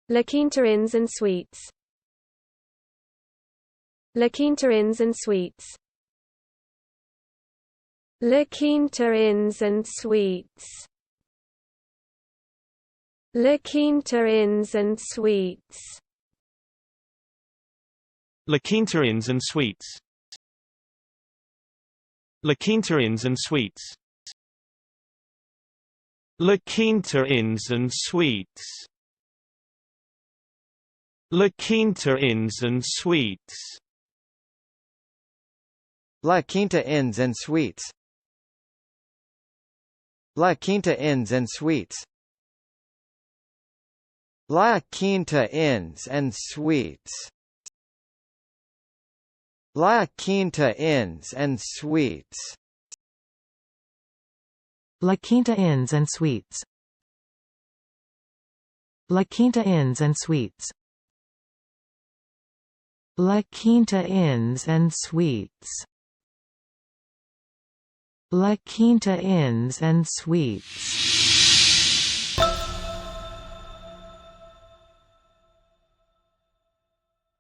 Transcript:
Quinta Inns and Suites. Quinta Inns and Suites. Quinta Inns and Suites. Quinta Inns and Suites. Quinta Inns and Suites. Quinta Inns and Suites. Quinta Inns and Suites. Quinta Inns and Suites. La Quinta Inns and Suites. La Quinta Inns and Suites. La Quinta Inns and Suites. La Quinta Inns and Suites. La Quinta Inns and Suites. La Quinta Inns and Suites. La Quinta Inns and Suites. La Quinta Inns and Suites.